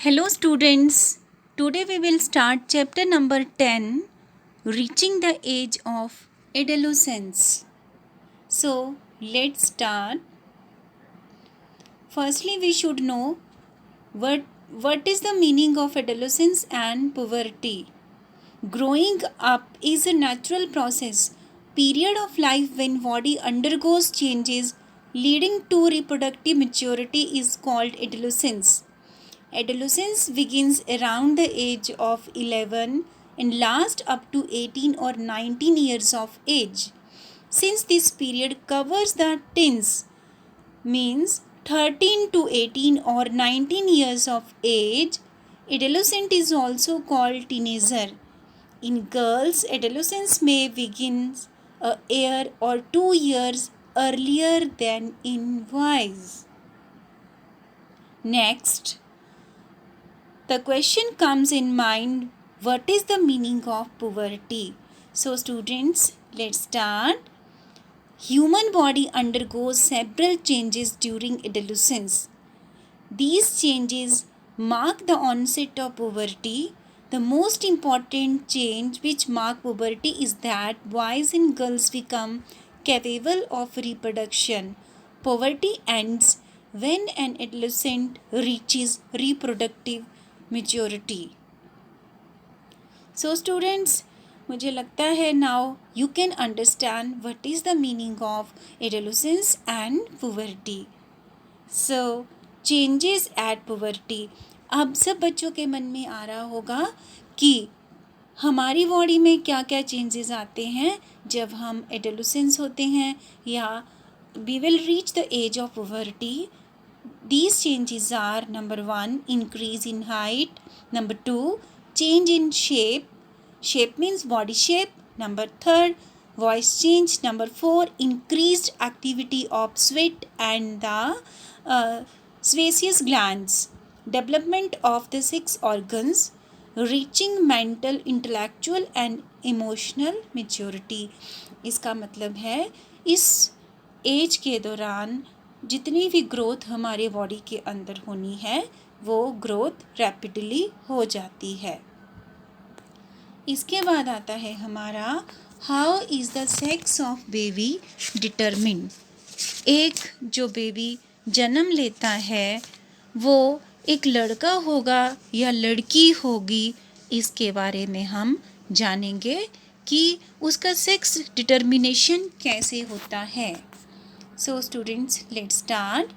Hello students, today we will start chapter number 10, Reaching the Age of Adolescence. So let's start. Firstly, we should know what is the meaning of adolescence and puberty. Growing up is a natural process, period of life when body undergoes changes leading to reproductive maturity is called adolescence. Adolescence begins around the age of 11 and lasts up to 18 or 19 years of age. Since this period covers the teens, means 13 to 18 or 19 years of age, adolescent is also called teenager. In girls, adolescence may begin a year or 2 years earlier than in boys. Next, the question comes in mind, what is the meaning of puberty? So students, let's start. Human body undergoes several changes during adolescence. These changes mark the onset of puberty. The most important change which mark puberty is that boys and girls become capable of reproduction. Puberty ends when an adolescent reaches reproductive maturity. So students, मुझे लगता है now you can understand what is the meaning of adolescence and puberty. So changes at puberty. अब सब बच्चों के मन में आ रहा होगा कि हमारी बॉडी में क्या क्या चेंजेस आते हैं जब हम एडोलेसेंस होते हैं या we will reach the age of puberty. These changes are number 1 increase in height, number 2 change in shape means body shape, number 3 voice change, number 4 increased activity of sweat and the sebaceous glands, development of the 6 organs, reaching mental intellectual and emotional maturity. इसका मतलब है इस as के दौरान जितनी भी growth हमारे body के अंदर होनी है वो ग्रोथ रैपिडली हो जाती है. इसके बाद आता है हमारा how is the sex of baby determine. एक जो बेबी जन्म लेता है वो एक लड़का होगा या लड़की होगी, इसके बारे में हम जानेंगे कि उसका सेक्स डिटर्मिनेशन कैसे होता है. So students, let's start.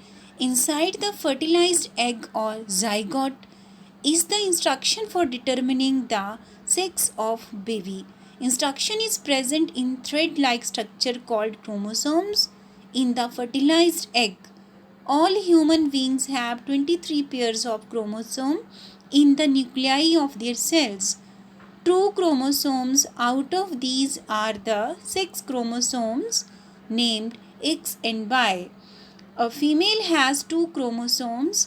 Inside the fertilized egg or zygote is the instruction for determining the sex of baby. Instruction is present in thread-like structure called chromosomes in the fertilized egg. All human beings have 23 pairs of chromosomes in the nuclei of their cells. True chromosomes out of these are the 6 chromosomes named X and Y. A female has 2 chromosomes,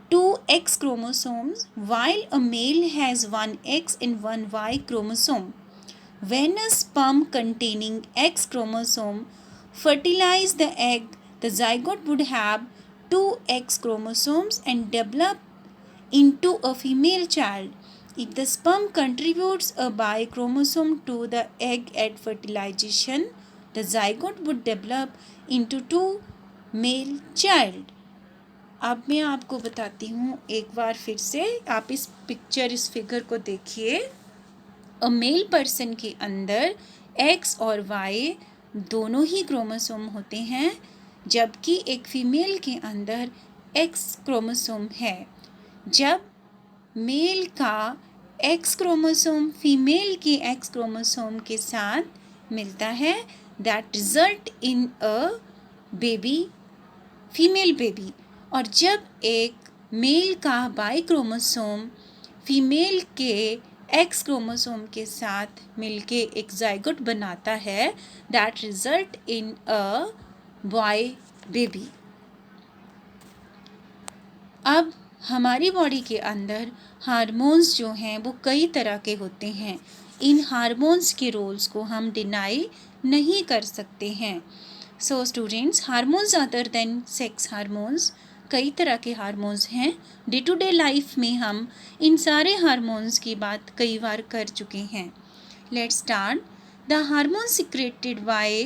2 X chromosomes, while a male has 1 X and 1 Y chromosome. When a sperm containing X chromosome fertilizes the egg, the zygote would have 2 X chromosomes and develop into a female child. If the sperm contributes a Y chromosome to the egg at fertilization, the zygote would develop into 2 male child. अब मैं आपको बताती हूँ एक बार फिर से, आप इस फिगर को देखिए. अ मेल पर्सन के अंदर X और Y दोनों ही क्रोमोसोम होते हैं, जबकि एक फीमेल के अंदर X क्रोमोसोम है. जब मेल का X क्रोमोसोम फीमेल के X क्रोमोसोम के साथ मिलता है, that result in a baby, female baby. और जब एक मेल का बाई क्रोमोसोम फीमेल के एक्स क्रोमोसोम के साथ मिलके एक जाइगोट बनाता है, that result in a boy baby. अब हमारी बॉडी के अंदर हार्मोन्स जो हैं वो कई तरह के होते हैं. इन हार्मोन्स के रोल्स को हम डिनाई नहीं कर सकते हैं. So students, hormones other than sex hormones, कई तरह के हार्मोन्स हैं। डे टू डे लाइफ में हम इन सारे हार्मोन्स की बात कई बार कर चुके हैं। Let's start. The hormone secreted by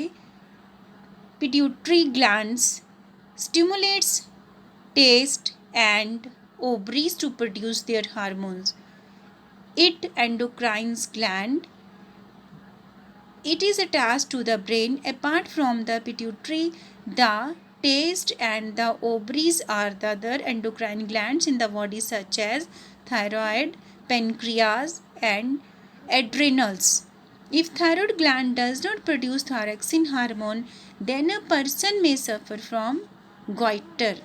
pituitary glands stimulates taste and ovaries to produce their hormones. It endocrine gland. It is attached to the brain. Apart from the pituitary, the taste and the ovaries are the other endocrine glands in the body such as thyroid, pancreas and adrenals. If thyroid gland does not produce thyroxine hormone, then a person may suffer from goiter.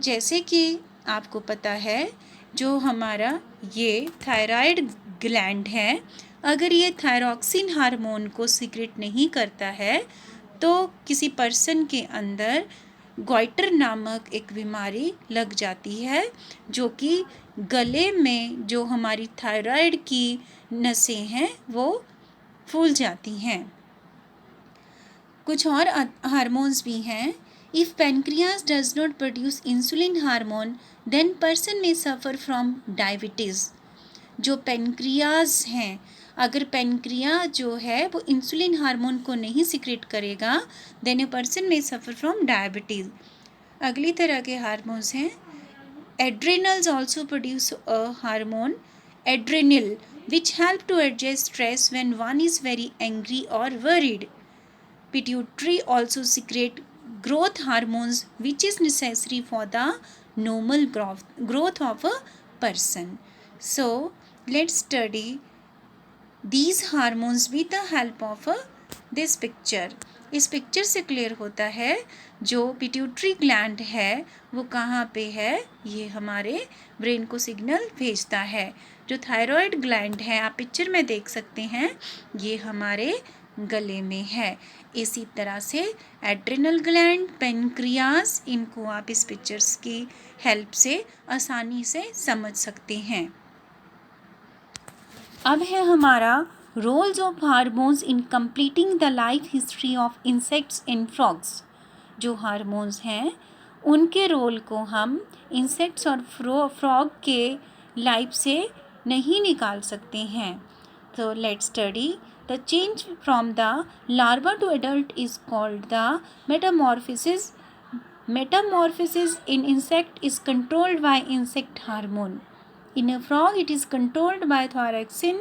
जैसे कि आपको पता है जो हमारा ये thyroid gland है, अगर ये थायरॉक्सिन हार्मोन को सीक्रेट नहीं करता है तो किसी पर्सन के अंदर गॉइटर नामक एक बीमारी लग जाती है, जो कि गले में जो हमारी थायराइड की नसें हैं वो फूल जाती हैं। कुछ और हार्मोन्स भी हैं। If pancreas does not produce insulin hormone, then person may suffer from diabetes. जो पेनक्रियाज हैं, अगर पेनक्रिया जो है वो इंसुलिन हार्मोन को नहीं सिक्रेट करेगा, then a person may suffer from diabetes. अगली तरह के हार्मोन्स हैं। Adrenals also produce a hormone, adrenal, which help to adjust stress when one is very angry or worried. Pituitary also secrete growth hormones which is necessary for the normal growth of a person. So let's study these hormones with the help of this picture. इस picture से clear होता है जो pituitary gland है वो कहाँ पे है, ये हमारे ब्रेन को सिग्नल भेजता है। जो थायराइड ग्लैंड है आप पिक्चर में देख सकते हैं, ये हमारे गले में है। इसी तरह से एड्रिनल ग्लैंड, पेनक्रियाज, इनको आप इस पिक्चर्स की हेल्प से आसानी से समझ सकते हैं। अब है हमारा roles of hormones in completing the life history of insects and frogs. जो हार्मोन्स हैं उनके रोल को हम इंसेक्ट्स और फ्रॉग के लाइफ से नहीं निकाल सकते हैं। तो let's study. The change from the larva to adult is called the metamorphosis. Metamorphosis in insect is controlled by insect hormone. In a frog, it is controlled by thyroxine,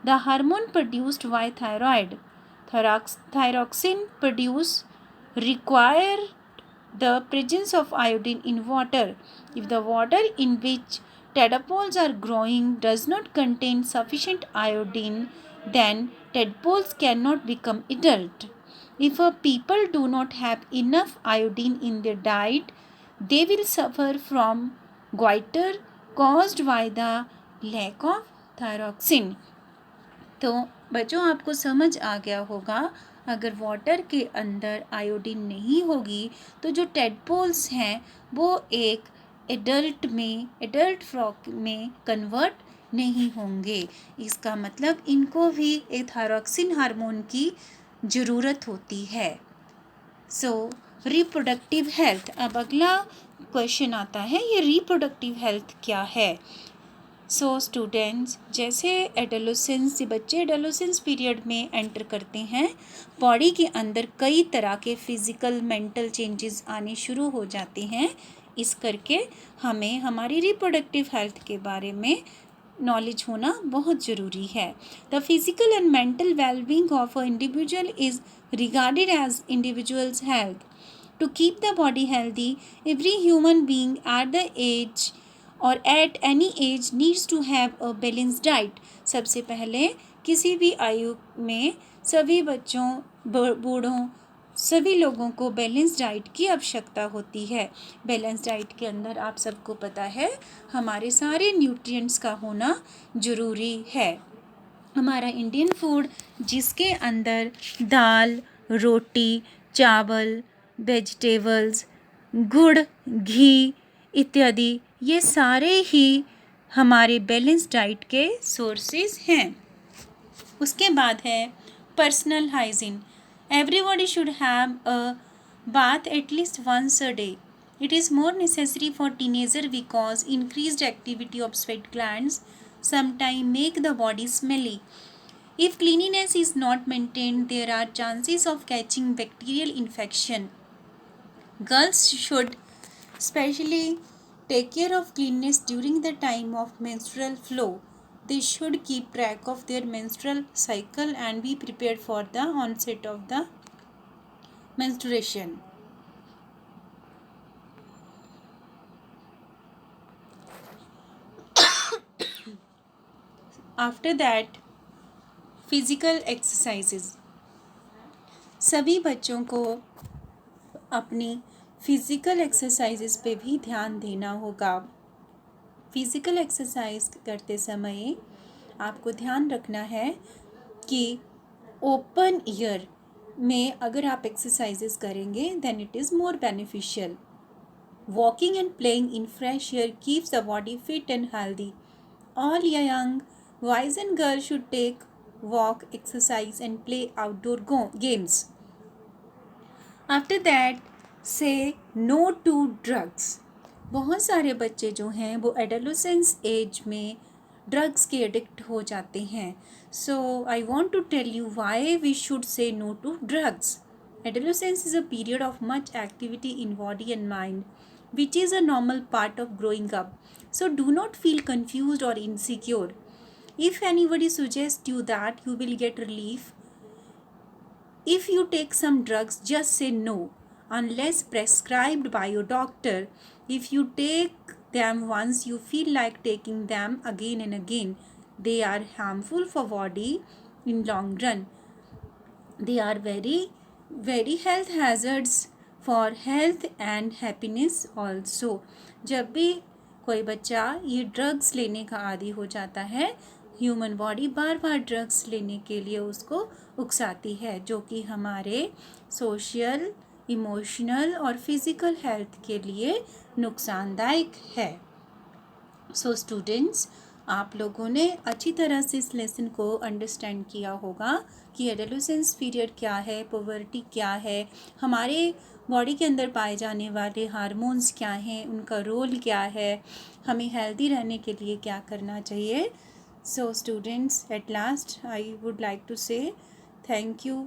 the hormone produced by thyroid. Thyroxine produce require the presence of iodine in water. If the water in which tadpoles are growing does not contain sufficient iodine, then tadpoles cannot become adult. If a people do not have enough iodine in their diet, they will suffer from goiter caused by the lack of thyroxine. तो बच्चों आपको समझ आ गया होगा, अगर water के अंदर iodine नहीं होगी तो जो टेडपोल्स हैं वो एक एडल्ट फ्रॉग में कन्वर्ट नहीं होंगे। इसका मतलब इनको भी एक थायरॉक्सिन हार्मोन की ज़रूरत होती है। सो रिप्रोडक्टिव हेल्थ। अब अगला क्वेश्चन आता है, ये रिप्रोडक्टिव हेल्थ क्या है। सो स्टूडेंट्स, जैसे एडोलेसेंस, बच्चे एडोलेसेंस पीरियड में एंटर करते हैं, बॉडी के अंदर कई तरह के फिज़िकल मेंटल चेंजेस आने शुरू हो जाते हैं। इस करके हमें हमारी रिप्रोडक्टिव हेल्थ के बारे में नॉलेज होना बहुत ज़रूरी है। The physical and mental wellbeing of a individual is regarded as individual's health. To keep the body healthy, every human being at the age or at any age needs to have a balanced diet. सबसे पहले किसी भी आयु में सभी बच्चों, बूढ़ों, सभी लोगों को बैलेंस डाइट की आवश्यकता होती है। बैलेंस डाइट के अंदर आप सबको पता है हमारे सारे न्यूट्रिएंट्स का होना ज़रूरी है। हमारा इंडियन फूड जिसके अंदर दाल, रोटी, चावल, वेजिटेबल्स, गुड़, घी इत्यादि, ये सारे ही हमारे बैलेंस डाइट के सोर्सेज हैं। उसके बाद है personal hygiene. Everybody should have a bath at least once a day. It is more necessary for teenager because increased activity of sweat glands sometimes make the body smelly. If cleanliness is not maintained, there are chances of catching bacterial infection. Girls should especially take care of cleanness during the time of menstrual flow. They should keep track of their menstrual cycle and be prepared for the onset of the menstruation. After that, physical exercises. सभी बच्चों को अपनी physical exercises पे भी ध्यान देना होगा. Physical exercise करते समय आपको ध्यान रखना है कि ओपन ईयर में अगर आप एक्सरसाइजेज करेंगे then it is more beneficial. Walking and playing in fresh air keeps the body fit and healthy. All young boys and girls should take walk, exercise and play outdoor games. After that, say no to drugs. बहुत सारे बच्चे जो हैं वो adolescence age में drugs के addict हो जाते हैं. So I want to tell you why we should say no to drugs. Adolescence is a period of much activity in body and mind, which is a normal part of growing up. So do not feel confused or insecure. If anybody suggests you that you will get relief if you take some drugs, just say no unless prescribed by your doctor. If you take them once, you feel like taking them again and again. They are harmful for body in long run. They are very health hazards for health and happiness also. जब भी कोई बच्चा ये drugs लेने का आदी हो जाता है, ह्यूमन बॉडी बार बार ड्रग्स लेने के लिए उसको उकसाती है, जो कि हमारे सोशल, इमोशनल और फिज़िकल हेल्थ के लिए नुकसानदायक है. सो स्टूडेंट्स, आप लोगों ने अच्छी तरह से इस लेसन को अंडरस्टैंड किया होगा कि एडोलेसेंस पीरियड क्या है, पुबर्टी क्या है, हमारे बॉडी के अंदर पाए जाने वाले हार्मोन्स क्या हैं, उनका रोल क्या है, हमें हेल्दी रहने के लिए क्या करना चाहिए. So students, at last I would like to say thank you